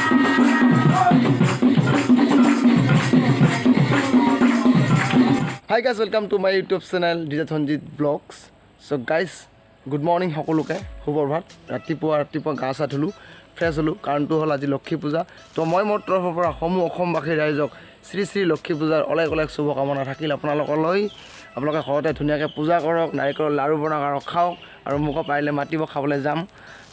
Hi guys, welcome to my YouTube channel DJ Thonjit Vlogs. So guys, good morning সকলোকে সুপ্ৰভাত ৰাতিপুৱা গা চা ধুলোঁ ফ্ৰেছ হ'লোঁ কাৰণটো হ'ল আজি লক্ষী পূজা তো মই মোৰ তৰফৰ পৰা সমূহ অসমবাসী ৰাইজক শ্ৰী শ্ৰী লক্ষী পূজাৰ অলেখ শুভকামনা থাকিল আপোনালোকলৈ আপোনালোকে ঘৰতে ধুনীয়াকৈ পূজা কৰক নাৰিকলৰ লাড়ু বনাওক আৰু খাওক আৰু মোক পাৰিলে মাতিব খাবলৈ যাম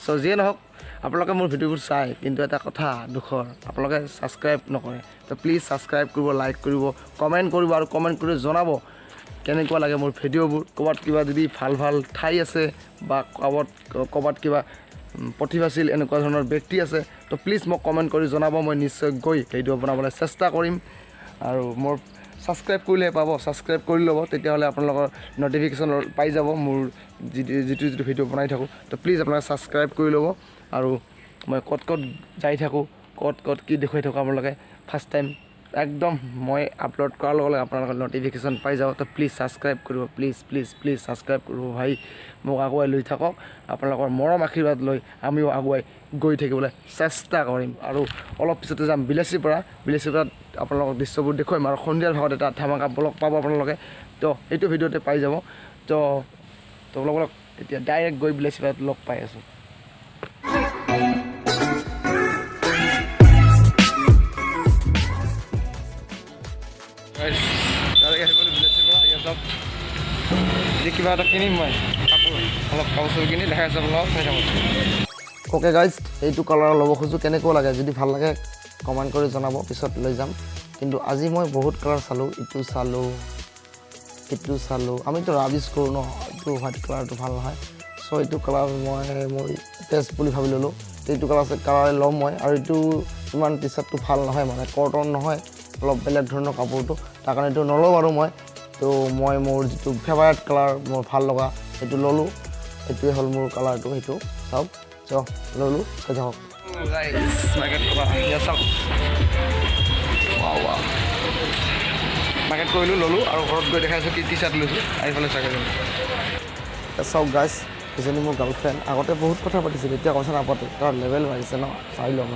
চ' যিয়ে নহওক আপোনালোকে মোৰ ভিডিঅ'বোৰ চাই কিন্তু এটা কথা দুখৰ আপোনালোকে ছাবস্ক্ৰাইব নকৰে তো প্লিজ ছাবস্ক্ৰাইব কৰিব লাইক কৰিব কমেণ্ট কৰিব আৰু কমেণ্ট কৰি জনাব কেনেকুৱা লাগে মোৰ ভিডিঅ'বোৰ ক'ৰবাত কিবা যদি ভাল ঠাই আছে বা ক'ৰবাত কিবা প্ৰতিভাশীল এনেকুৱা ধৰণৰ ব্যক্তি আছে তো প্লিজ মোক কমেণ্ট কৰি জনাব মই নিশ্চয় গৈ ভিডিঅ' বনাবলৈ চেষ্টা কৰিম আৰু মোৰ ছাবস্ক্ৰাইব কৰিলেহে পাব ছাবস্ক্ৰাইব কৰি ল'ব তেতিয়াহ'লে আপোনালোকৰ ন'টিফিকেশ্যন পাই যাব মোৰ যিটো ভিডিঅ' বনাই থাকোঁ তো প্লিজ আপোনালোকে ছাবস্ক্ৰাইব কৰি ল'ব আৰু মই ক'ত যাই থাকোঁ ক'ত কি দেখুৱাই থাকোঁ আপোনালোকে ফাৰ্ষ্ট টাইম একদম মই আপলোড কৰাৰ লগে লগে আপোনালোকৰ ন'টিফিকেশ্যন পাই যাব তো প্লিজ ছাবস্ক্ৰাইব কৰিব প্লিজ ছাবস্ক্ৰাইব কৰিব ভাই মোক আগুৱাই লৈ থাকক আপোনালোকৰ মৰম আশীৰ্বাদ লৈ আমিও আগুৱাই গৈ থাকিবলৈ চেষ্টা কৰিম আৰু অলপ পিছতে যাম বিলাচীৰ পৰা আপোনালোকক দৃশ্যবোৰ দেখুৱাম আৰু সন্ধিয়াৰ ভাগত এটা ধামাকা ব্লগ পাব আপোনালোকে তো এইটো ভিডিঅ'তে পাই যাব তো আপোনালোকক এতিয়া ডাইৰেক্ট গৈ বিলাচীৰ পৰা লগ পাই আছোঁ কিবা এটা কিনিম মই অলপ কাপোৰ কিনি দেখাই আছোঁ আপোনালোকক চাই থাকক অ'কে গাইজ এইটো কালাৰ ল'ব খোজোঁ কেনেকুৱা লাগে যদি ভাল লাগে কমেণ্ট কৰি জনাব পিছত লৈ যাম কিন্তু আজি মই বহুত কালাৰ চালোঁ ইটো চালোঁ আমিতো ৰাবিছ কৰোঁ ন এইটো হোৱাইট কালাৰটো ভাল নহয় চ' এইটো কালাৰ মই মোৰ টেষ্ট বুলি ভাবি ল'লোঁ এইটো কালাৰে ল'ম মই আৰু এইটো ইমান টি চাৰ্টটো ভাল নহয় মানে কটন নহয় অলপ বেলেগ ধৰণৰ কাপোৰটো তাৰ কাৰণে এইটো নলওঁ আৰু মই তো মই মোৰ যিটো ফেভাৰেট কালাৰ মোৰ ভাল লগা সেইটো ল'লোঁ এইটোৱে হ'ল মোৰ কালাৰটো সেইটো চাওক ল'লোঁ চাই থাকক মাৰ্কেট কৰিলোঁ ল'লোঁ আৰু ঘৰত গৈ দেখাইছোঁ কি টি চাৰ্ট লৈছোঁ আহিফালে চাগে চাওক গাইজ এজনী মোৰ গাৰ্লফ্ৰেণ্ড আগতে বহুত কথা পাতিছিল এতিয়া কথা নাপাতে তাৰ লেভেল বাঢ়িছে ন চাই ল'ম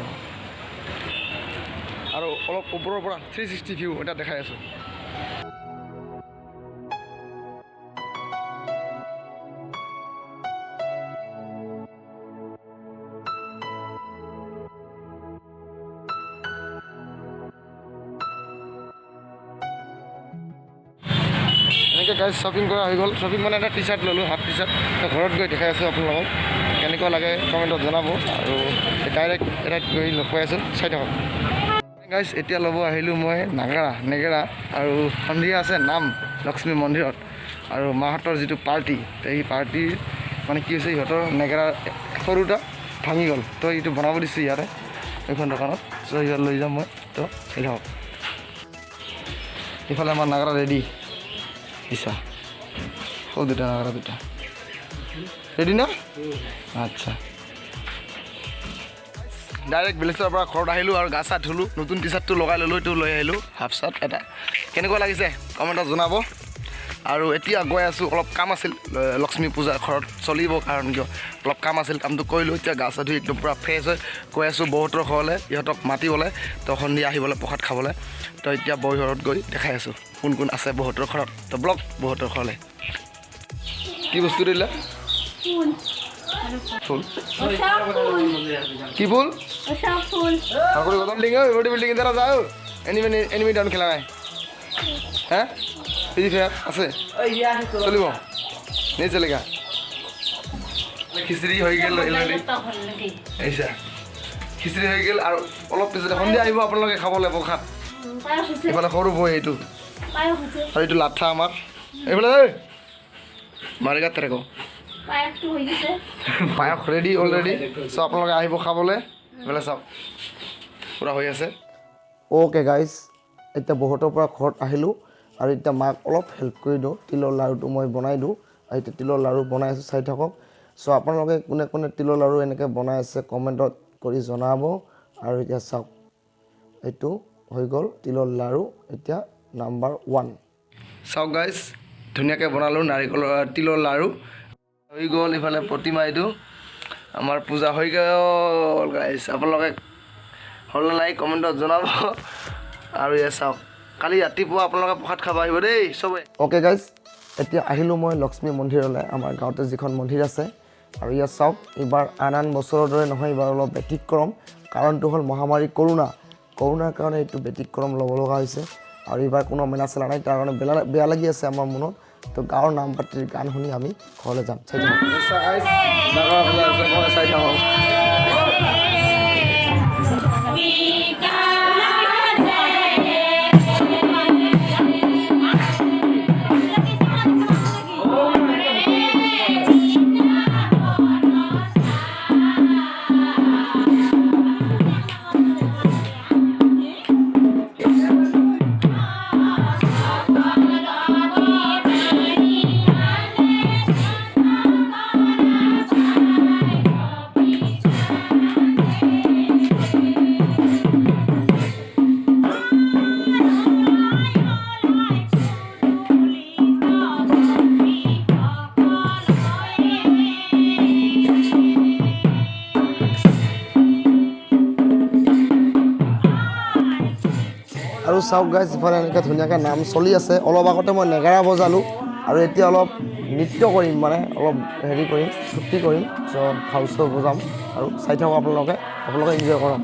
আৰু অলপ ওপৰৰ পৰা 360 ভিউ এটা দেখাই আছোঁ এনেকৈ গাইজ শ্বপিং কৰা হৈ গ'ল শ্বপিং মানে এটা টি চাৰ্ট ল'লোঁ হাফ টি চাৰ্ট ঘৰত গৈ দেখাই আছোঁ আপোনালোকক কেনেকুৱা লাগে কমেণ্টত জনাব আৰু ডাইৰেক্ট এটাত গৈ লগ পাই আছোঁ চাই থাকক গাইজ এতিয়া ল'ব আহিলোঁ মই নেগেৰা আৰু সন্ধিয়া আছে নাম লক্ষ্মী মন্দিৰত আৰু মাহঁতৰ যিটো পাৰ্টি এই পাৰ্টিৰ মানে কি হৈছে সিহঁতৰ নেগেৰা সৰুটা ভাঙি গ'ল তো এইটো বনাব দিছোঁ ইয়াতে এইখন দোকানত চ' ইয়াত লৈ যাম মই তো চাই থাকক ইফালে আমাৰ নাগৰা ৰেডি ইছা সৌ দুটা নাগৰা দুটা ৰেডি না আচ্ছা ডাইৰেক্ট ভিলেজৰ পৰা ঘৰত আহিলোঁ আৰু গা চা ধুলোঁ নতুন টি চাৰ্টটো লগাই ল'লোঁ এইটো লৈ আহিলোঁ হাফ চাৰ্ট এটা কেনেকুৱা লাগিছে কমেণ্টত জনাব আৰু এতিয়া গৈ আছোঁ অলপ কাম আছিল লক্ষ্মী পূজা ঘৰত চলিব কাৰণ কিয় অলপ কাম আছিল কামটো কৰিলোঁ এতিয়া গা চা ধুই একদম পূৰা ফ্ৰেছ হৈ গৈ আছোঁ বহুতৰ ঘৰলৈ ইহঁতক মাতিবলৈ তো সন্ধিয়া আহিবলৈ প্ৰসাদ খাবলৈ তো এতিয়া বৌ ঘৰত গৈ দেখাই আছোঁ কোন আছে বহুতৰ ঘৰত তো ব্লগ বহুতৰ ঘৰলৈ কি বস্তু দিলে ফুল কি ফুল বিল্ডিং দ্বারা যাও এনিমি ডাউন খেলা নাই হ্যাঁ ফ্রি ফায়ার আছে চলিব নেই চলেগা খিচুড়ি হৈ গেল এইছা খিচুড়ি হৈ গেল আৰু অলপ পিছতে সন্ধিয়া আহিব আপোনালোকে খাবলৈ প্ৰসাদ এইফালে সৰু বৈ এইটো আৰু এইটো লাঠা আমাৰ এইফালে মাৰিগা তেৰেক পায়স ৰেডি অলৰেডি চ' আপোনালোকে আহিব খাবলৈ এইফালে চাওক পূৰা হৈ আছে অ'কে গাইজ এতিয়া বহুতৰ পৰা ঘৰত আহিলোঁ আৰু এতিয়া মাক অলপ হেল্প কৰি দিওঁ তিলৰ লাড়ুটো মই বনাই দিওঁ আৰু এতিয়া তিলৰ লাড়ু বনাই আছোঁ চাই থাকক চ' আপোনালোকে কোনে তিলৰ লাড়ু এনেকৈ বনাই আছে কমেণ্টত কৰি জনাব আৰু এতিয়া চাওক এইটো হৈ গ'ল তিলৰ লাড়ু এতিয়া নাম্বাৰ 1 চাওক গাইজ ধুনীয়াকৈ বনালোঁ তিলৰ লাড়ু হৈ গ'ল ইফালে প্ৰতিমা এইটো আমাৰ পূজা হৈ গ'ল গাইজ আপোনালোকে হ'ল নে নাই কমেণ্টত জনাব আৰু ইয়ে চাওক কালি ৰাতিপুৱা আপোনালোকে প্ৰসাদ খাব আহিব দেই চবে অ'কে গাইজ এতিয়া আহিলোঁ মই লক্ষ্মী মন্দিৰলৈ আমাৰ গাঁৱতে যিখন মন্দিৰ আছে আৰু ইয়াত চাওক এইবাৰ আন বছৰৰ দৰে নহয় এইবাৰ অলপ ব্যতিক্ৰম কাৰণটো হ'ল মহামাৰী কৰোণাৰ কাৰণে এইটো ব্যতিক্ৰম ল'ব লগা হৈছে আৰু এইবাৰ কোনো মেলা চেলা নাই তাৰ কাৰণে বেয়া লাগি আছে আমাৰ মনত তো গাঁৱৰ নাম পাতিৰ গান শুনি আমি ঘৰলৈ যাম চাই থাকক আৰু চাওক গাইজ ইফালে এনেকৈ ধুনীয়াকৈ নাম চলি আছে অলপ আগতে মই নেগেৰা বজালোঁ আৰু এতিয়া অলপ নৃত্য কৰিম মানে অলপ হেৰি কৰিম ফূৰ্তি কৰিম চ' ভাল বজাম আৰু চাই থাকক আপোনালোকে এনজয় কৰক